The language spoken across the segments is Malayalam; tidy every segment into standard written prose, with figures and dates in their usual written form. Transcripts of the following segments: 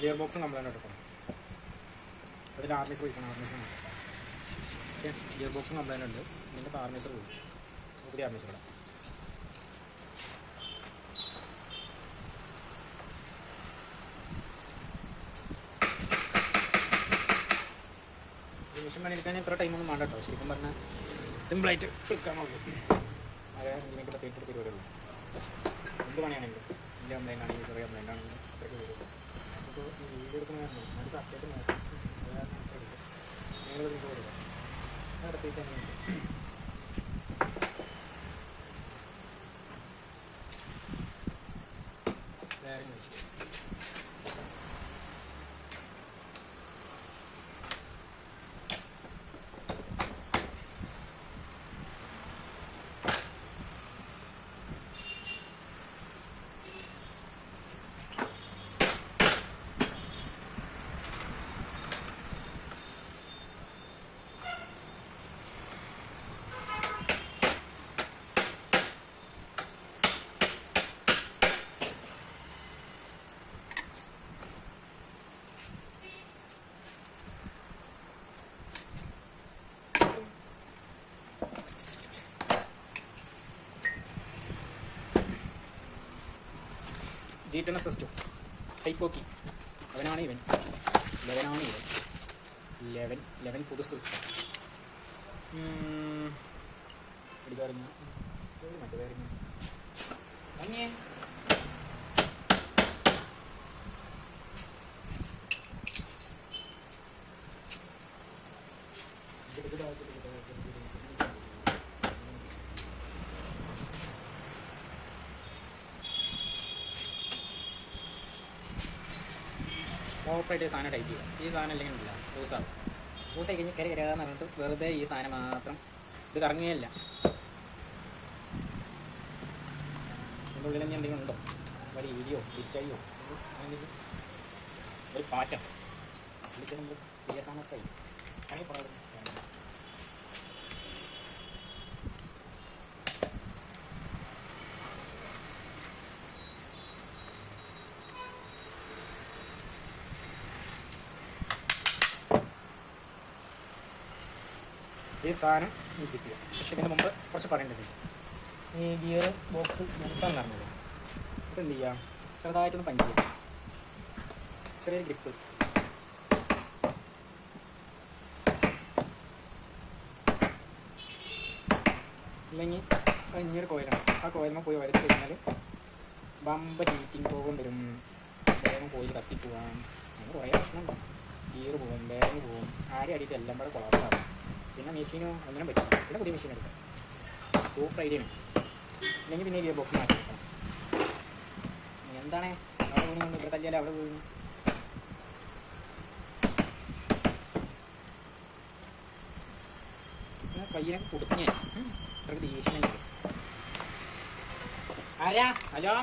ഗിയർ ബോക്സും കംപ്ലൈൻറ്റ് എടുക്കണം. അതിൽ ആർമേച്ചർ പോയിക്കണം. ആർമേച്ചർ ഓക്കെ, ഗിയർ ബോക്സും കംപ്ലൈൻറ്റ് ഉണ്ട്. ഇതിൻ്റെ ആർമേച്ചർ പോയി, പുതിയ ആർമേച്ചർ ഇടാം. മെഷീൻ പണിയെടുക്കാൻ ഇത്ര ടൈമൊന്നും വേണ്ട കേട്ടോ. ശരിക്കും പറഞ്ഞാൽ സിമ്പിളായിട്ട് എടുക്കാൻ നോക്കും. അത് 5 മിനിറ്റ് 10 മിനിറ്റ് പരിപാടിയുള്ളൂ. എന്ത് പണിയാണെങ്കിലും വലിയ കംപ്ലൈൻ്റ് ആണെങ്കിലും ചെറിയ കംപ്ലൈൻ്റ് ആണെങ്കിലും അത്രയ്ക്ക് വരുള്ളൂ. അപ്പോൾ ഈ വീഡിയോ എടുക്കുന്നതായിരുന്നു നമുക്ക് അപ്ഡേറ്റ് നോക്കാം. നിങ്ങൾ നിങ്ങൾക്ക് കൊടുക്കാം നടത്തിയിട്ട് തന്നെ വേറെ വെച്ചു. G10 S2 ഹൈപ്പോക്കി അവനാണ് ഇവൻ. 11 പുതുസ് എടുക്കാറിഞ്ഞ മറ്റേ കാര്യം അന്യേ ഓപ്പറേറ്റ് സാധനം ടൈപ്പ് ചെയ്യുക. ഈ സാധനം അല്ലെങ്കിൽ ഇല്ല ലൂസാവും. ലൂസായി കഴിഞ്ഞ് കര കരകാന്ന് പറഞ്ഞിട്ട് വെറുതെ ഈ സാധനം മാത്രം ഇത് കറങ്ങുകയല്ല. ഇതിൻ്റെ ഉള്ളിൽ ഇനി എന്തെങ്കിലും ഉണ്ടോ, വലിയ ഇരിയോ തിരിച്ചയോ എന്തെങ്കിലും ഒരു പാറ്റം വിളിച്ച് നമ്മൾ PSMSI അങ്ങനെ പറയുന്നത്. ഈ സാധനം ഫിറ്റ് ചെയ്യുക. പക്ഷേ ഇതിന് മുമ്പ് കുറച്ച് പറയേണ്ടത് ഈ ഗിയർ ബോക്സ് ലൂസാന്ന് പറഞ്ഞത് ഇത് എന്ത് ചെയ്യുക, ചെറുതായിട്ടൊന്ന് പഞ്ച് ചെയ്യുക. ചെറിയൊരു ഗ്രിപ്പ് ഇല്ലെങ്കിൽ ഇനിയൊരു കോയിലാണ്. ആ കോയിലുമ്പോൾ പോയി വരച്ച് കഴിഞ്ഞാൽ ബമ്പ ഹീറ്റിംഗ് പോകാൻ വരും. വേഗം കോയിൽ കത്തിപ്പോവാം. അങ്ങനെ കുറേ പ്രശ്നമുണ്ടാവും. ഗിയർ പോകും, വേഗം പോകും, ആരും അടിയിട്ട് എല്ലാം കൂടെ കൊളാപ്പാകും. പിന്നെ മെഷീനോ ഒന്നിനും പറ്റില്ല. പിന്നെ പുതിയ മെഷീൻ എടുക്കാം. സൂപ്പർ ഐഡിയാണ്. ഇല്ലെങ്കിൽ പിന്നെ ഗിയർ ബോക്സ് മാറ്റി എടുക്കണം. എന്താണ് അവിടെ വീണുകൊണ്ട് ഇവിടെ തല്ലിയാലും അവിടെ വീണു. കയ്യിനൊക്കെ കൊടുക്കുന്നേ അത്രയ്ക്ക് ദേഷ്യം. ആരാ? ഹലോ,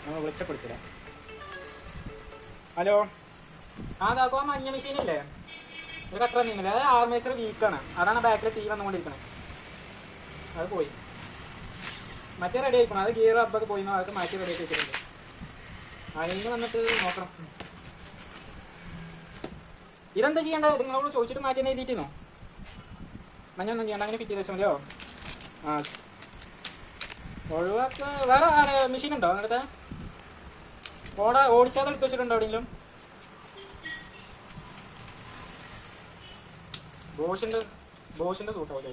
നമ്മൾ വിളിച്ചപ്പെടുത്തില്ല. ഹലോ, ആ കാക്കോ, ആ മഞ്ഞ മെഷീനില്ലേ ഇത് കട്ടറ നീങ്ങില്ല. അത് ആർമേച്ചർ വീക്കാണ്. അതാണ് ബാക്കിൽ തീ വന്നുകൊണ്ടിരിക്കണത്. അത് പോയി. മറ്റേ റെഡി ആയിക്കണം. അത് ഗിയർ അപ്പൊക്കെ പോയി അതൊക്കെ മാറ്റി റെഡി ആക്കി വെച്ചിട്ടുണ്ട്. അതിന് വന്നിട്ട് നോക്കണം. ഇതെന്താ ചെയ്യേണ്ടത്? നിങ്ങളോട് ചോദിച്ചിട്ട് മാറ്റി എഴുതിയിട്ടിരുന്നോ? മഞ്ഞൊന്നും ചെയ്യണ്ട, അങ്ങനെ ഫിറ്റ് ചെയ്ത് വെച്ചാൽ മതിയോ? ആ ഒഴിവാക്ക. വേറെ മെഷീൻ ഉണ്ടോ നിങ്ങളുടെ? ഓടിച്ചാൽ എടുത്ത് വെച്ചിട്ടുണ്ടോ എവിടെയെങ്കിലും? ബോഷിൻ്റെ സൂട്ടോ അല്ലേ?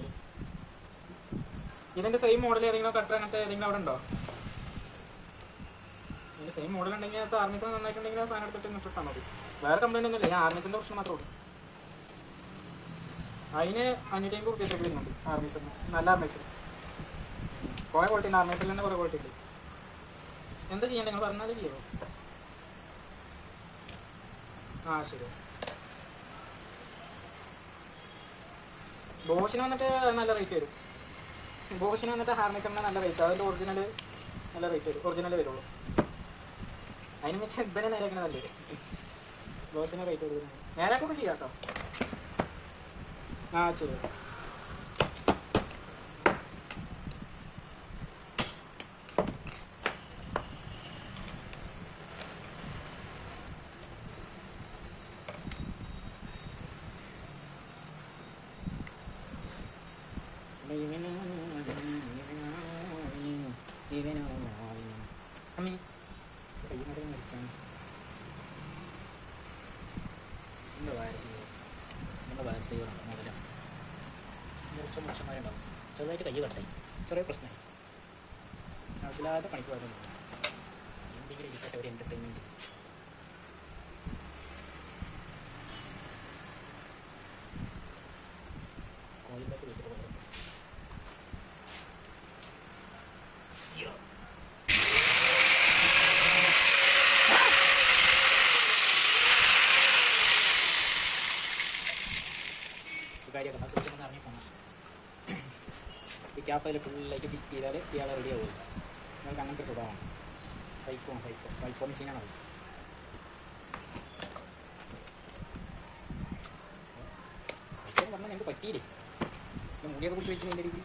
ഇതിൻ്റെ സെയിം മോഡൽ ഏതെങ്കിലും കട്ടർ അങ്ങനത്തെ ഏതെങ്കിലും അവിടെ ഉണ്ടോ? ഇതിൻ്റെ സെയിം മോഡൽ ഉണ്ടെങ്കിൽ അത് ആർമേച്ചർ നന്നായിട്ടുണ്ടെങ്കിൽ ആ സാധനം എടുത്തിട്ട് ഇട്ടാൽ മതി. വേറെ കംപ്ലൈൻ്റ് ഒന്നുമില്ല. ഞാൻ ആർമേച്ചറിൻ്റെ പ്രശ്നം മാത്രമേ ഉള്ളൂ. അതിന് 550 റുപ്പീസ് വരുന്നുണ്ട് ആർമേച്ചറിന്. നല്ല ആർമേച്ചർ കുറേ ക്വാളിറ്റി ഉണ്ട്. ആർമേച്ചറിൽ തന്നെ കുറേ ക്വാളിറ്റി ഉണ്ട്. എന്താ ചെയ്യേണ്ടത് നിങ്ങൾ പറഞ്ഞാൽ ചെയ്യുമോ? ആ ശരി. ബോഷിന് വന്നിട്ട് നല്ല റേറ്റ് വരും. ബോഷിന് വന്നിട്ട് ഹാർമേച്ചറിന് നല്ല റേറ്റ്. അതിൻ്റെ ഒറിജിനൽ നല്ല റേറ്റ് വരും. ഒറിജിനൽ വരുള്ളൂ. അതിന് വെച്ചാൽ ഇവനെ നേരാക്കണ നല്ലത്. ബോഷിന് റേറ്റ് കൊടുക്കുന്നത് നേരാക്കൊക്കെ ചെയ്യാം കേട്ടോ. ആ ശരി. ഇവനോ അമ്മി കൈ കൊണ്ട് മരിച്ചാണ്. നമ്മുടെ വയർ സേവറാണ് മുതല മുറിച്ച മോശന്മാരുണ്ടാവും. ചെറുതായിട്ട് കൈ കട്ടായി, ചെറിയ പ്രശ്നമായി. ആവശ്യമില്ലാതെ പണിക്ക് പോയതൊന്നും എന്തെങ്കിലും ഇരിക്കട്ടെ, ഒരു എൻ്റർടൈൻമെൻറ്റ്. കോയിലൊക്കെ വീട്ടിൽ പോയത് കാര്യമൊക്കെ സൂക്ഷിച്ചെന്ന് അറിഞ്ഞു പോകണം. ഈ ക്യാപ്പതിൽ ഫുള്ളായിട്ട് ഫിറ്റ് ചെയ്താൽ ഇയാളെ റെഡി ആവുള്ളൂ. നിങ്ങൾക്ക് അങ്ങനത്തെ സ്വഭാവമാണ്. സൈക്കോ മെഷീനാണ് അത്. സൈക്കോ എന്ന് പറഞ്ഞാൽ ഞങ്ങൾക്ക് പറ്റിയില്ലേ? മുടിയൊക്കെ കുറിച്ച് വയ്ക്കുന്ന എൻ്റെ രീതി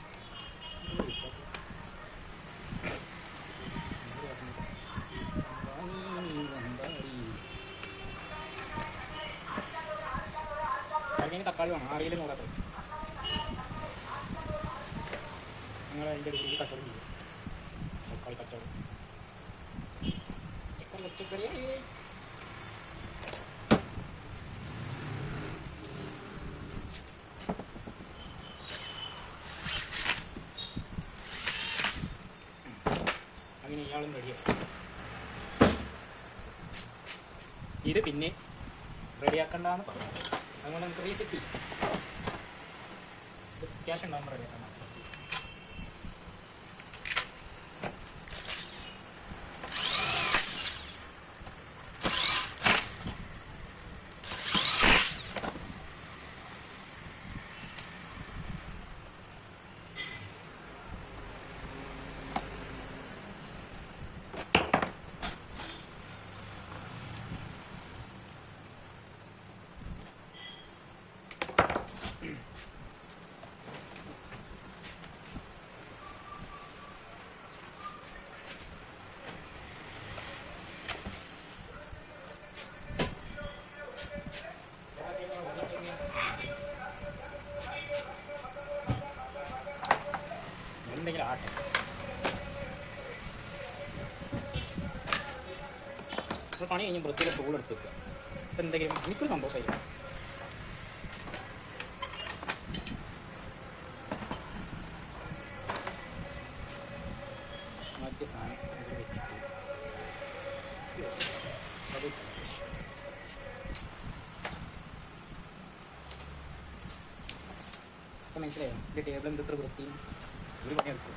അതിന് തക്കാളി വേണം. അറിയില്ല നോക്കാത്തത് നിങ്ങൾ അതിൻ്റെ ഇടയ്ക്ക് കച്ചവടം ചെയ്യും. തക്കാളി കച്ചവടം പച്ചക്കറി അങ്ങനെ ഇയാളും റെഡിയായി. ഇത് പിന്നെ റെഡിയാക്കണ്ടെന്ന് പറഞ്ഞു. അതുകൊണ്ട് നമുക്ക് റീസെറ്റ് ചെയ്യും. ക്യാഷ് ഉണ്ടാകുമ്പോൾ റെഡിയാക്കണം. എന്തെങ്കിലും ആട്ടെ. അപ്പോൾ പണി കഴിഞ്ഞ് വൃത്തിയിൽ ടൂൾ എടുത്ത് വെക്കുക. അപ്പോൾ എന്തെങ്കിലും എനിക്കൊരു സന്തോഷമായിരിക്കും. മറ്റേ സാധനം അത് വെച്ചിട്ട് അത് അപ്പോൾ മനസ്സിലായോ? ഈ ടേബിൾ എന്ത് ഇത്ര വൃത്തിയും ഒരു പണിയെടുക്കും.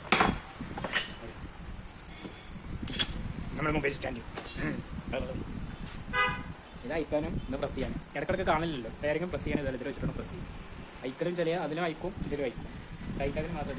നമ്മൾ മൊബൈൽ സ്റ്റാൻഡ് ഇത് അയക്കാനും ഇത് പ്രസ് ചെയ്യാനും ഇടയ്ക്കിടയ്ക്ക് കാണില്ലല്ലോ. ആരെങ്കിലും പ്രസ് ചെയ്യാൻ ഇതിൽ വെച്ചിട്ടാണ് പ്രസ് ചെയ്യും. അയക്കലും ചില അതിലും അയക്കും ഇതിലും അയക്കും. അയക്കാതിന് മാത്രം